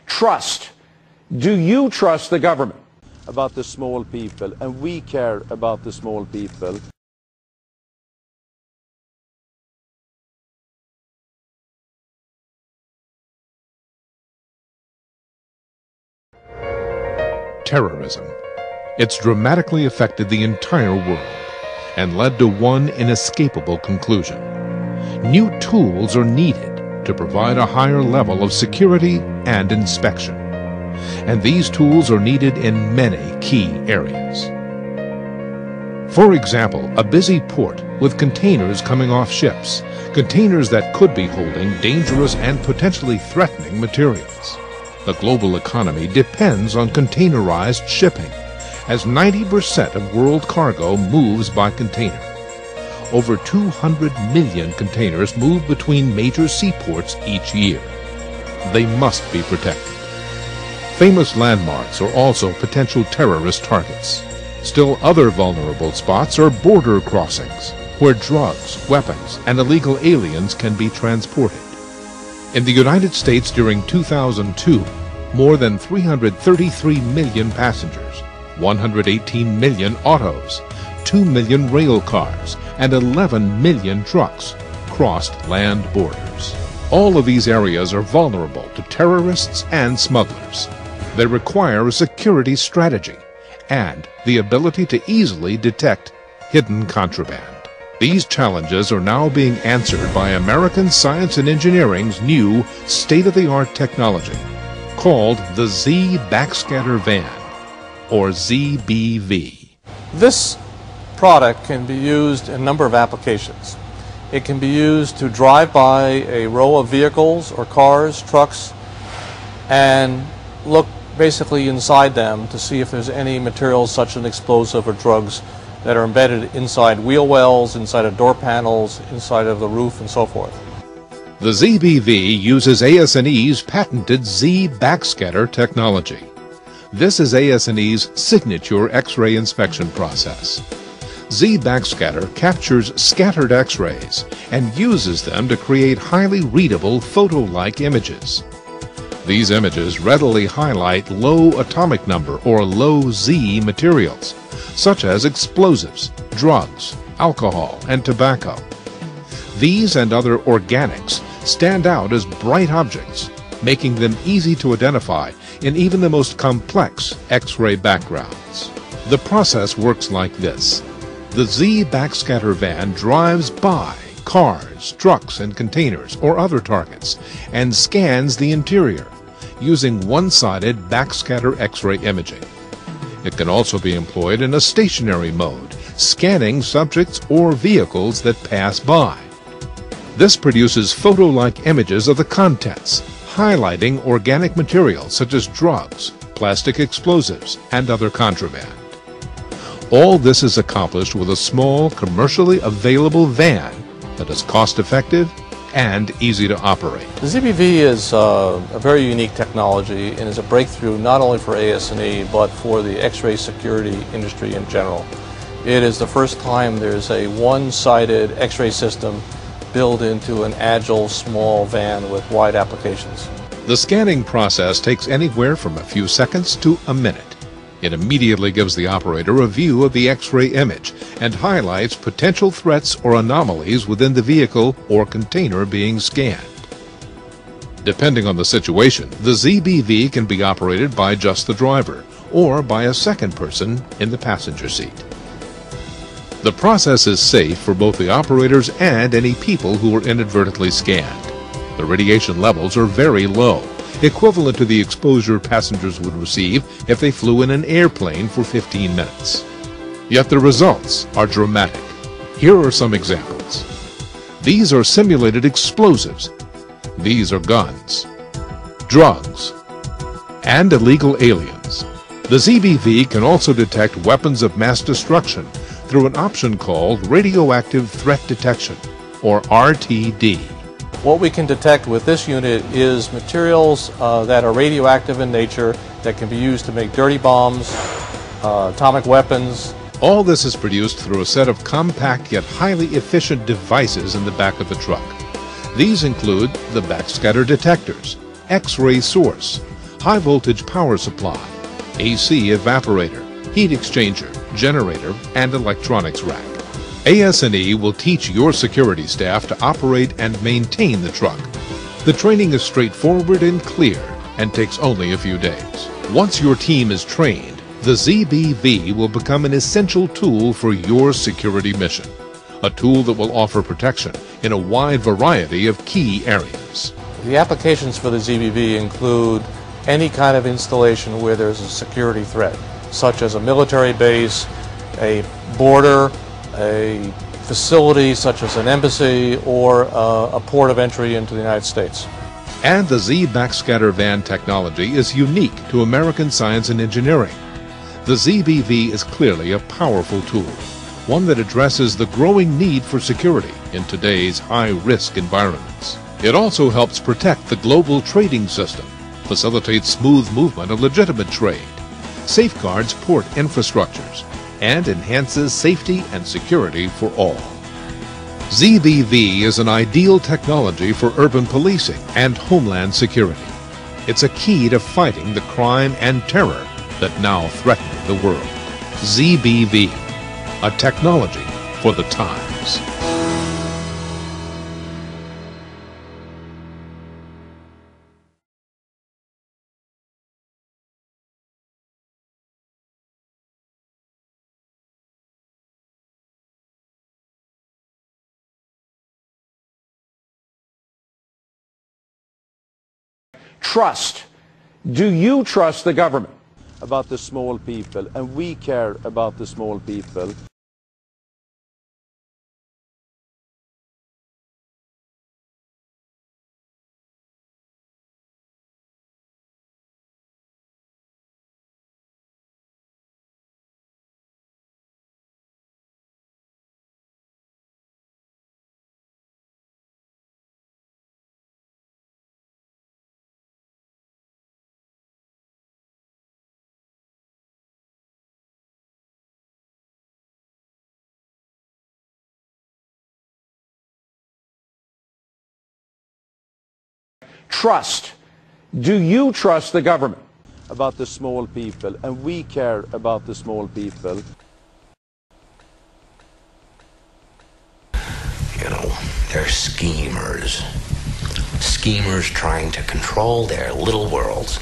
Trust. Do you trust the government? About the small people, and we care about the small people. Terrorism. It's dramatically affected the entire world and led to one inescapable conclusion. New tools are needed to provide a higher level of security and inspection. And these tools are needed in many key areas. For example, a busy port with containers coming off ships, containers that could be holding dangerous and potentially threatening materials. The global economy depends on containerized shipping, as 90% of world cargo moves by container. Over 200 million containers move between major seaports each year. They must be protected. Famous landmarks are also potential terrorist targets. Still other vulnerable spots are border crossings, where drugs, weapons, and illegal aliens can be transported. In the United States during 2002, more than 333 million passengers, 118 million autos, 2 million rail cars, and 11 million trucks crossed land borders. All of these areas are vulnerable to terrorists and smugglers. They require a security strategy and the ability to easily detect hidden contraband. These challenges are now being answered by American science and engineering's new state-of-the-art technology called the Z Backscatter Van, or ZBV. This product can be used in a number of applications. It can be used to drive by a row of vehicles or cars, trucks, and look basically inside them to see if there's any materials such as an explosive or drugs that are embedded inside wheel wells, inside of door panels, inside of the roof, and so forth. The ZBV uses AS&E's patented Z Backscatter technology. This is AS&E's signature X-ray inspection process. Z Backscatter captures scattered X-rays and uses them to create highly readable photo-like images. These images readily highlight low atomic number or low Z materials, such as explosives, drugs, alcohol, and tobacco. These and other organics stand out as bright objects, making them easy to identify in even the most complex X-ray backgrounds. The process works like this. The Z Backscatter Van drives by cars, trucks, and containers or other targets and scans the interior using one-sided backscatter X-ray imaging. It can also be employed in a stationary mode, scanning subjects or vehicles that pass by. This produces photo-like images of the contents, highlighting organic materials such as drugs, plastic explosives, and other contraband. All this is accomplished with a small, commercially available van that is cost-effective and easy to operate. The ZBV is a very unique technology and is a breakthrough not only for AS&E but for the X-ray security industry in general. It is the first time there's a one-sided X-ray system built into an agile, small van with wide applications. The scanning process takes anywhere from a few seconds to a minute. It immediately gives the operator a view of the X-ray image and highlights potential threats or anomalies within the vehicle or container being scanned. Depending on the situation, the ZBV can be operated by just the driver or by a second person in the passenger seat. The process is safe for both the operators and any people who are inadvertently scanned. The radiation levels are very low, equivalent to the exposure passengers would receive if they flew in an airplane for 15 minutes. Yet the results are dramatic. Here are some examples. These are simulated explosives. These are guns, drugs, and illegal aliens. The ZBV can also detect weapons of mass destruction through an option called Radioactive Threat Detection, or RTD. What we can detect with this unit is materials that are radioactive in nature that can be used to make dirty bombs, atomic weapons. All this is produced through a set of compact yet highly efficient devices in the back of the truck. These include the backscatter detectors, X-ray source, high voltage power supply, AC evaporator, heat exchanger, generator, and electronics rack. AS&E will teach your security staff to operate and maintain the truck. The training is straightforward and clear and takes only a few days. Once your team is trained, the ZBV will become an essential tool for your security mission, a tool that will offer protection in a wide variety of key areas. The applications for the ZBV include any kind of installation where there's a security threat, such as a military base, a border, a facility such as an embassy, or a port of entry into the United States. And the Z backscatter van technology is unique to American science and engineering. The ZBV is clearly a powerful tool, one that addresses the growing need for security in today's high-risk environments. It also helps protect the global trading system, facilitates smooth movement of legitimate trade, safeguards port infrastructures, and enhances safety and security for all. ZBV is an ideal technology for urban policing and homeland security. It's a key to fighting the crime and terror that now threaten the world. ZBV, a technology for the times. Trust. Do you trust the government? About the small people, and we care about the small people. Trust. Do you trust the government? About the small people, and we care about the small people. You know, they're schemers. Schemers trying to control their little worlds